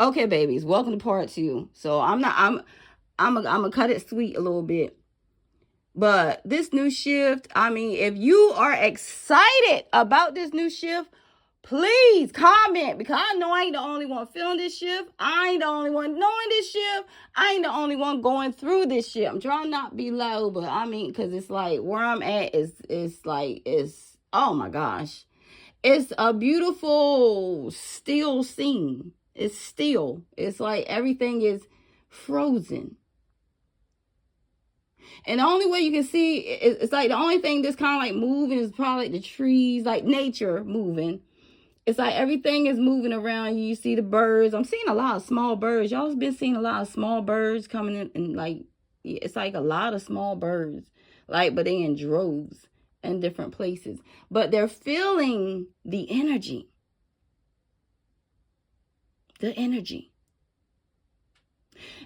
Okay, babies, welcome to part 2. So I'm gonna cut it sweet a little bit. But this new shift, I mean, if you are excited about this new shift, please comment, because I know I ain't the only one feeling this shift. I ain't the only one knowing this shift. I ain't the only one going through this shift. I'm trying not to be loud, but I mean, because it's like where I'm at is oh my gosh. It's a beautiful still scene. It's still. It's like everything is frozen. And the only way you can see it's like the only thing that's kind of like moving is probably like the trees, like nature moving. It's like everything is moving around you. You see the birds. I'm seeing a lot of small birds. Y'all been seeing a lot of small birds coming in, and like it's like a lot of small birds, like, but they in droves in different places. But they're feeling the energy. The energy.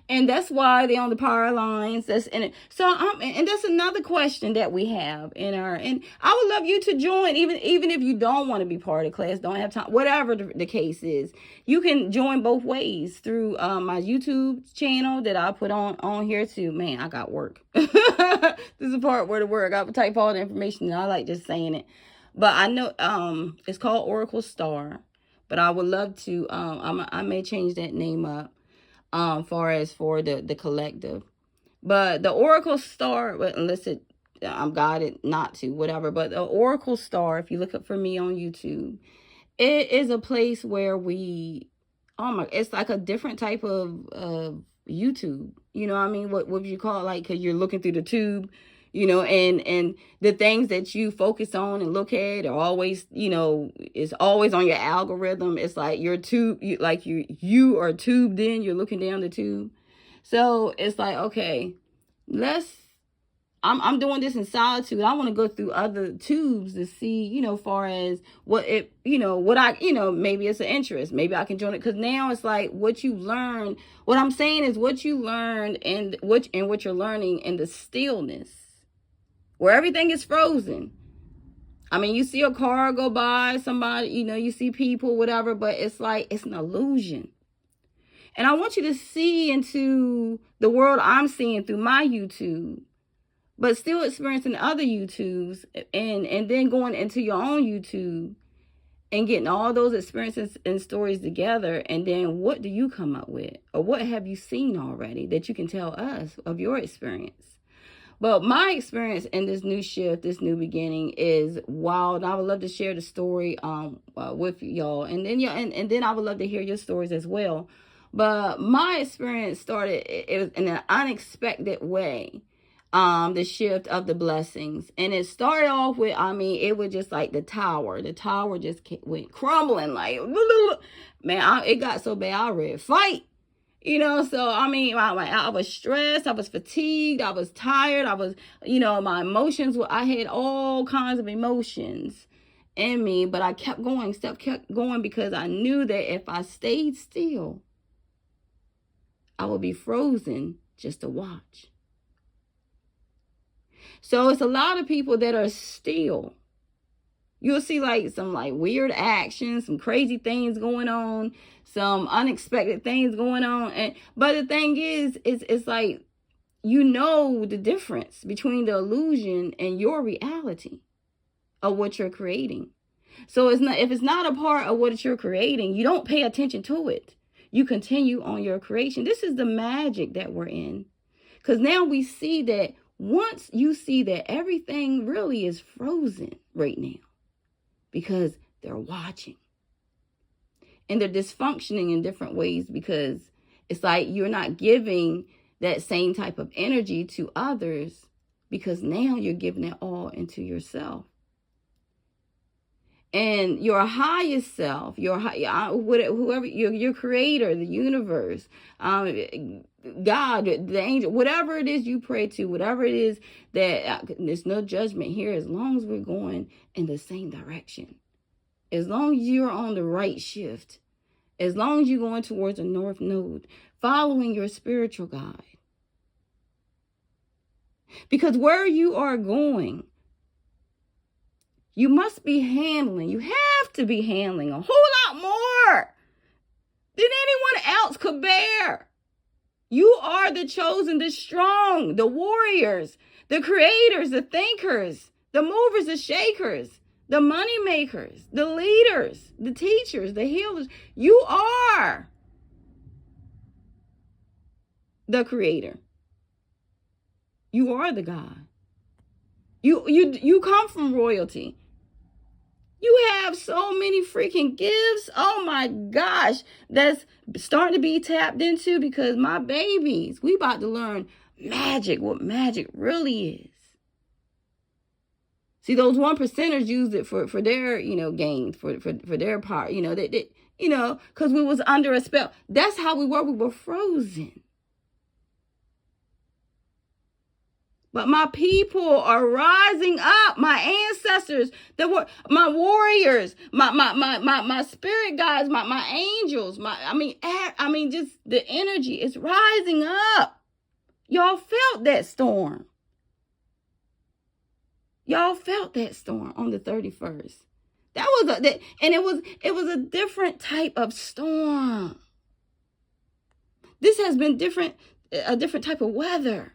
And that's why they're on the power lines. That's in it. So and that's another question that we have in our, and I would love you to join, even if you don't want to be part of the class, don't have time, whatever the case is. You can join both ways through my YouTube channel that I put on here too. Man, I got work. This is the part where the work, I type all the information, and I like just saying it. But I know it's called Oracle Star, but I would love to I may change that name up far as for the collective. But the Oracle Star, unless I'm guided not to, whatever, but the Oracle Star, if you look up for me on YouTube, it is a place where we, it's like a different type of YouTube. You know what I mean? What would you call it? Like, because you're looking through the tube, and the things that you focus on and look at are always, it's always on your algorithm. It's like your tube, you are tubed in, you're looking down the tube. So it's like, okay, I'm doing this in solitude. I want to go through other tubes to see, far as what it, what I, maybe it's an interest. Maybe I can join it. Because now it's like what you learn. What I'm saying is what you learned and what you're learning in the stillness, where everything is frozen. I mean, you see a car go by, somebody, you see people, whatever, but it's like, it's an illusion. And I want you to see into the world I'm seeing through my YouTube, but still experiencing other YouTubes, and then going into your own YouTube and getting all those experiences and stories together. And then what do you come up with? Or what have you seen already that you can tell us of your experience? But my experience in this new shift, this new beginning is wild. And I would love to share the story with y'all. And then and then I would love to hear your stories as well. But my experience started, it was in an unexpected way. The shift of the blessings. And it started off with, it was just like the tower just went crumbling, like, man, it got so bad, I read fight, so, I was stressed, I was fatigued, I was tired, I was, my emotions, I had all kinds of emotions in me, but I kept going, kept going, because I knew that if I stayed still, I would be frozen just to watch. So it's a lot of people that are still. You'll see like some like weird actions, some crazy things going on, some unexpected things going on. But the thing is, it's like, the difference between the illusion and your reality of what you're creating. So if it's not a part of what you're creating, you don't pay attention to it. You continue on your creation. This is the magic that we're in. Because now we see that once you see that everything really is frozen right now, because they're watching. And they're dysfunctioning in different ways, because it's like you're not giving that same type of energy to others, because now you're giving it all into yourself. And your highest self, whoever, your creator, the universe, God, the angel, whatever it is you pray to, whatever it is that, there's no judgment here, as long as we're going in the same direction. As long as you're on the right shift, as long as you're going towards the north node, following your spiritual guide. Because where you are going, you must be handling, you have to be handling a whole lot more than anyone else could bear. You are the chosen, the strong, the warriors, the creators, the thinkers, the movers, the shakers, the money makers, the leaders, the teachers, the healers. You are the creator. You are the God. You come from royalty. You have so many freaking gifts. Oh my gosh. That's starting to be tapped into, because my babies, we about to learn magic, what magic really is. See, those 1%ers used it for their, gain, for their part, because we was under a spell. That's how we were frozen. But my people are rising up. My ancestors, my warriors, my spirit guides, my angels, just the energy is rising up. Y'all felt that storm. Y'all felt that storm on the 31st. It was a different type of storm. This has been a different type of weather.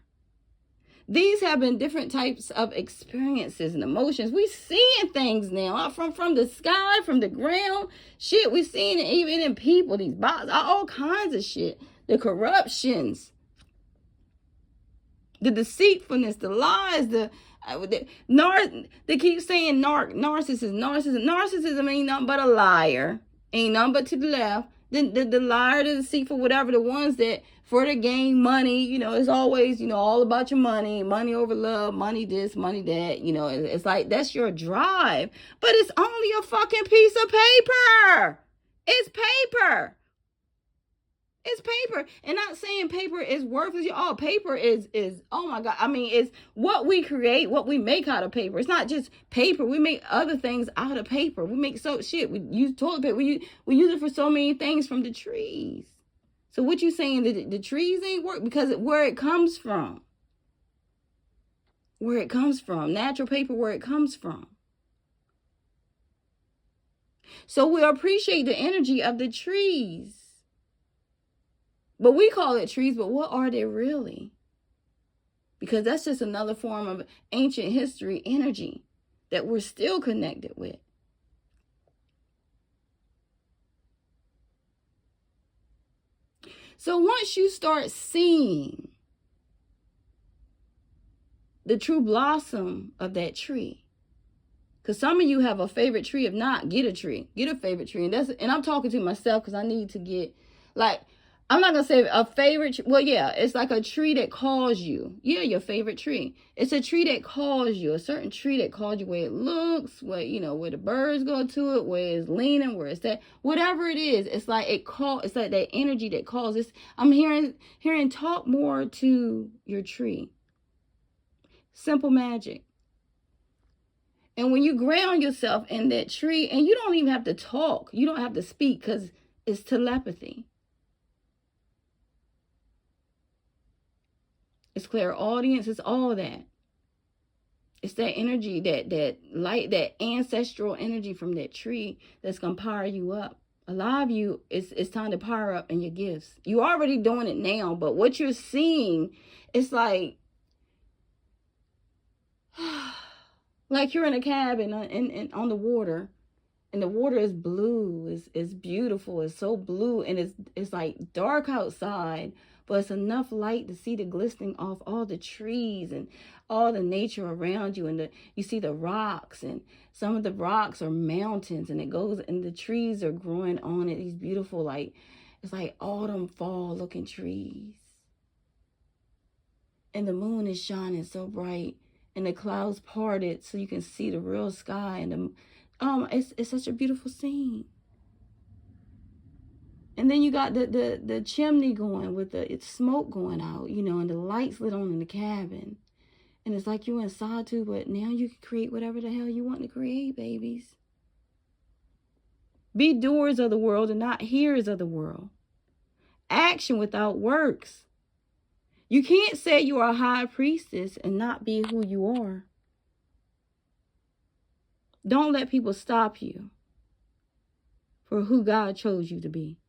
These have been different types of experiences and emotions. We seeing things now from the sky, from the ground. Shit, we seeing it even in people, these bots, all kinds of shit. The corruptions, the deceitfulness, the lies, they keep saying narcissism. Narcissism ain't nothing but a liar. Ain't nothing but to the left. The liar, the deceitful, whatever, the ones that for the gain money, it's always, all about your money over love, money this, money that, it's like that's your drive, but it's only a fucking piece of paper. It's paper. It's paper. And not saying paper is worthless. Oh, paper is, oh my God. It's what we create, what we make out of paper. It's not just paper. We make other things out of paper. We make we use toilet paper. We use it for so many things, from the trees. So what you saying, that the trees ain't work? Because where it comes from. Where it comes from. Natural paper, where it comes from. So we appreciate the energy of the trees. But we call it trees, but what are they really? Because that's just another form of ancient history energy that we're still connected with. So once you start seeing the true blossom of that tree, because some of you have a favorite tree. If not, get a tree. Get a favorite tree. And I'm talking to myself, because I need to get, I'm not going to say a favorite. Well, yeah, it's like a tree that calls you. Yeah, your favorite tree. It's a tree that calls you. A certain tree that calls you, where it looks, where the birds go to it, where it's leaning, where it's that. Whatever it is, it's like it's like that energy that calls. I'm hearing talk more to your tree. Simple magic. And when you ground yourself in that tree, and you don't even have to talk. You don't have to speak, because it's telepathy. It's clairaudience. It's all that. It's that energy, that light, that ancestral energy from that tree that's going to power you up. A lot of you, it's time to power up in your gifts. You're already doing it now, but what you're seeing, it's like you're in a cabin on the water, and the water is blue. It's beautiful. It's so blue, and it's like dark outside, but it's enough light to see the glistening off all the trees and all the nature around you. And you see the rocks, and some of the rocks are mountains, and the trees are growing on it. These beautiful, it's like autumn, fall looking trees. And the moon is shining so bright, and the clouds parted so you can see the real sky. And it's such a beautiful scene. And then you got the chimney going with it's smoke going out, and the lights lit on in the cabin. And it's like you're in solitude, but now you can create whatever the hell you want to create, babies. Be doers of the world and not hearers of the world. Action without works. You can't say you are a high priestess and not be who you are. Don't let people stop you for who God chose you to be.